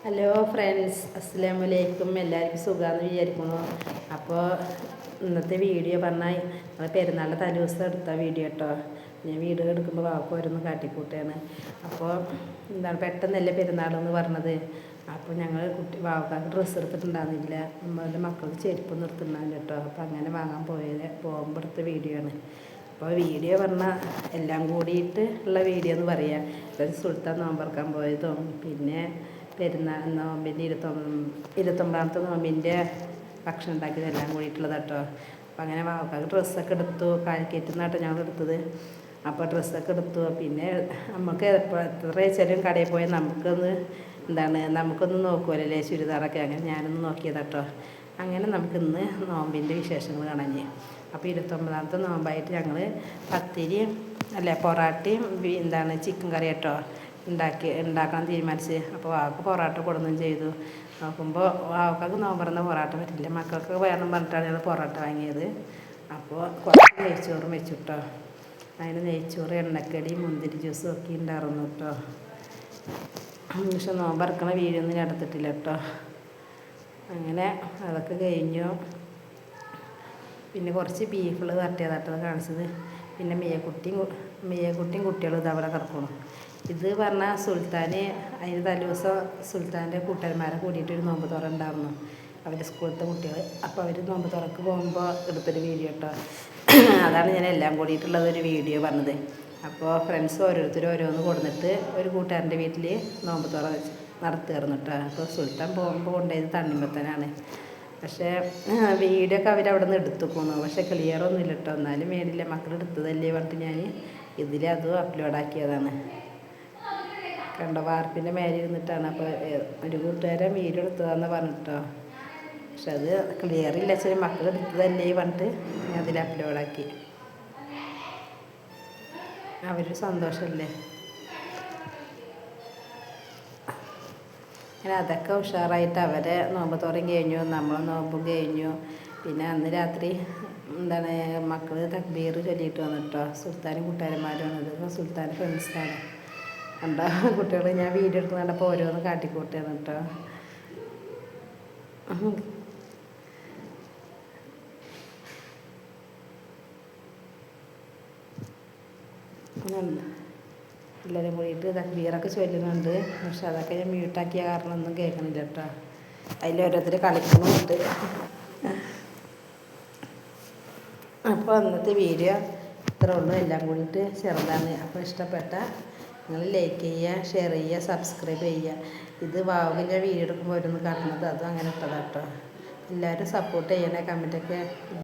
Hello friends, അസ്സലാമു അലൈക്കും. എല്ലാവർക്കും സുഖമാണെന്ന് വിചാരിക്കുന്നു. അപ്പോൾ ഇന്നത്തെ വീഡിയോ പറഞ്ഞാൽ നമ്മൾ പെരുന്നാളിൻ്റെ തലേദിവസം എടുത്ത വീഡിയോ കേട്ടോ. ഞാൻ വീഡിയോ എടുക്കുമ്പോൾ വാക്ക് ഓരോന്ന് കാട്ടിക്കൂട്ടുകയാണ്. അപ്പോൾ എന്താണ് പെട്ടെന്നല്ലേ പെരുന്നാളെന്ന് പറഞ്ഞത്. അപ്പോൾ ഞങ്ങൾ വാവക്കാർക്ക് ഡ്രസ്സ് എടുത്തിട്ടുണ്ടായിരുന്നില്ല, നമ്മളുടെ മക്കൾക്ക് ചെരുപ്പൊന്നും എടുത്തിട്ടുണ്ടാവില്ല കേട്ടോ. അപ്പോൾ അങ്ങനെ വാങ്ങാൻ പോകുമ്പോൾ എടുത്ത വീഡിയോ ആണ്. അപ്പോൾ വീഡിയോ പറഞ്ഞാൽ എല്ലാം കൂടിയിട്ട് ഉള്ള വീഡിയോ എന്ന് പറയാം. സുൽത്താൻ നോമ്പറക്കാൻ പോയതും പിന്നെ നോമ്പിൻ്റെ 29ാമത്തെ നോമ്പിൻ്റെ ഭക്ഷണം ഉണ്ടാക്കിയതെല്ലാം കൂടിയിട്ടുള്ളത് കേട്ടോ. അപ്പം അങ്ങനെ വാവക്കാർക്ക് ഡ്രസ്സൊക്കെ എടുത്തു. കാലിക്കറ്റിൽ നിന്നാട്ടോ ഞങ്ങൾ എടുത്തത്. അപ്പോൾ ഡ്രസ്സൊക്കെ എടുത്തു. പിന്നെ നമുക്ക് എത്ര വെച്ചാലും കടയിൽ പോയാൽ നമുക്കൊന്ന് നോക്കുമല്ലേ ചുരിദാറൊക്കെ. അങ്ങനെ ഞാനൊന്ന് നോക്കിയത് കേട്ടോ. അങ്ങനെ നമുക്കിന്ന് നോമ്പിൻ്റെ വിശേഷങ്ങൾ കാണാൻ. അപ്പോൾ 29ാമത്തെ നോമ്പായിട്ട് ഞങ്ങൾ പൊറാട്ടയും ചിക്കൻ കറി കേട്ടോ ഉണ്ടാക്കാൻ തീരുമാനിച്ച്. അപ്പോൾ വാവക്ക് പൊറാട്ട കൊടുക്കുകയും ചെയ്തു. നോക്കുമ്പോൾ വാവക്കാർക്ക് നോമ്പറന്ന പൊറാട്ട പറ്റില്ല, മക്കൾക്ക് വേണം പറഞ്ഞിട്ടാണ് ഞങ്ങൾ പൊറാട്ട വാങ്ങിയത്. അപ്പോൾ കുറച്ച് നെയ്ച്ചോറും വെച്ചു കേട്ടോ. അതിന് നെയ്ച്ചോറ്, എണ്ണക്കടി, മുന്തിരി ജ്യൂസും ഒക്കെ ഉണ്ടായിരുന്നു കേട്ടോ. പക്ഷെ നോമ്പറക്കണ വീഡിയോ ഒന്നും ഞാൻ എടുത്തിട്ടില്ല കേട്ടോ. അങ്ങനെ അതൊക്കെ കഴിഞ്ഞു. പിന്നെ കുറച്ച് ബീഫുകൾ തട്ടിയതാട്ടത് കാണിച്ചത്. പിന്നെ മിയക്കുട്ടിയും കുട്ടികളും ഇതവിടെ കിടക്കണം. ഇത് പറഞ്ഞാൽ സുൽത്താന് അതിന് തലേദിവസം സുൽത്താൻ്റെ കൂട്ടുകാരന്മാരെ കൂടിയിട്ടൊരു നോമ്പ് തുറ ഉണ്ടായിരുന്നു, അവർ സ്കൂളത്തെ കുട്ടികൾ. അപ്പോൾ അവർ നോമ്പ് തുറക്ക് പോകുമ്പോൾ എടുത്തൊരു വീഡിയോ കേട്ടോ. അതാണ് ഞാൻ എല്ലാം കൂടിയിട്ടുള്ളതൊരു വീഡിയോ പറഞ്ഞത്. അപ്പോൾ ഫ്രണ്ട്സ് ഓരോരുത്തരും ഓരോന്ന് കൊടുത്തിട്ട് ഒരു കൂട്ടുകാരൻ്റെ വീട്ടിൽ നോമ്പ് തുറ നടത്തുകയായിരുന്നു കേട്ടോ. അപ്പോൾ സുൽത്താൻ പോകുമ്പോൾ കൊണ്ടുപോയത് തണ്ണിമത്തനാണ്. പക്ഷേ വീഡിയോ ഒക്കെ അവരവിടെ നിന്ന് എടുത്തുക്കുന്നു. പക്ഷേ ക്ലിയറൊന്നും ഇല്ല കേട്ടോ. എന്നാലും വേണ്ടില്ല, മക്കളെടുത്തതല്ലേ പറഞ്ഞിട്ട് ഞാൻ അതും അപ്ലോഡാക്കിയതാണ് കണ്ടോ. വാർപ്പിൻ്റെ മേലെ ഇരുന്നിട്ടാണ്. അപ്പോൾ ഒരു കൂട്ടുകാരൻ വീഡിയോ എടുത്തതാണെന്ന് പറഞ്ഞിട്ടോ. പക്ഷെ അത് ക്ലിയറില്ല വെച്ചാൽ മക്കളെടുത്തതല്ലേ പറഞ്ഞിട്ട് ഞാൻ അതിൽ അപ്ലോഡാക്കി. അവരൊരു സന്തോഷമല്ലേ. അങ്ങനെ അതൊക്കെ ഉഷാറായിട്ട് അവരെ നോമ്പ് തുറയും കഴിഞ്ഞു, നമ്മളെ നോമ്പും കഴിഞ്ഞു. പിന്നെ അന്ന് രാത്രി മക്കൾ തക്ബീർ ചൊല്ലിയിട്ട് വന്നിട്ടോ. സുൽത്താനും കൂട്ടുകാരന്മാരും വന്നത്. സുൽത്താൻ ഫ്രണ്ട്സാണ് കണ്ടോ. കുട്ടികൾ ഞാൻ വീഡിയോ എടുക്കുന്നുണ്ടപ്പോൾ ഓരോന്ന് കാട്ടിക്കൂട്ടുകയാണ് കേട്ടോ. എല്ലാവരും കൂടിയിട്ട് തക്ബീറൊക്കെ ചൊല്ലുന്നുണ്ട്. പക്ഷെ അതൊക്കെ ഞാൻ മ്യൂട്ടാക്കിയ കാരണം ഒന്നും കേൾക്കണില്ല കേട്ടോ. അതിൽ ഓരോരുത്തർ കളിക്കുന്നുണ്ട്. അപ്പോൾ അന്നത്തെ വീഡിയോ ഇത്ര ഉള്ളൂ. എല്ലാം കൂടിയിട്ട് ചെറുതാണ്. അപ്പോൾ ഇഷ്ടപ്പെട്ട നിങ്ങൾ ലൈക്ക് ചെയ്യുക, ഷെയർ ചെയ്യുക, സബ്സ്ക്രൈബ് ചെയ്യുക. ഇത് വാവിൻ്റെ വീഡിയോ എടുക്കുമ്പോൾ ഓരോന്ന് കാട്ടുന്നത് അതും അങ്ങനെ ഇട്ടതാണ് കേട്ടോ. എല്ലാവരും സപ്പോർട്ട് ചെയ്യണേ. കമൻറ്റൊക്കെ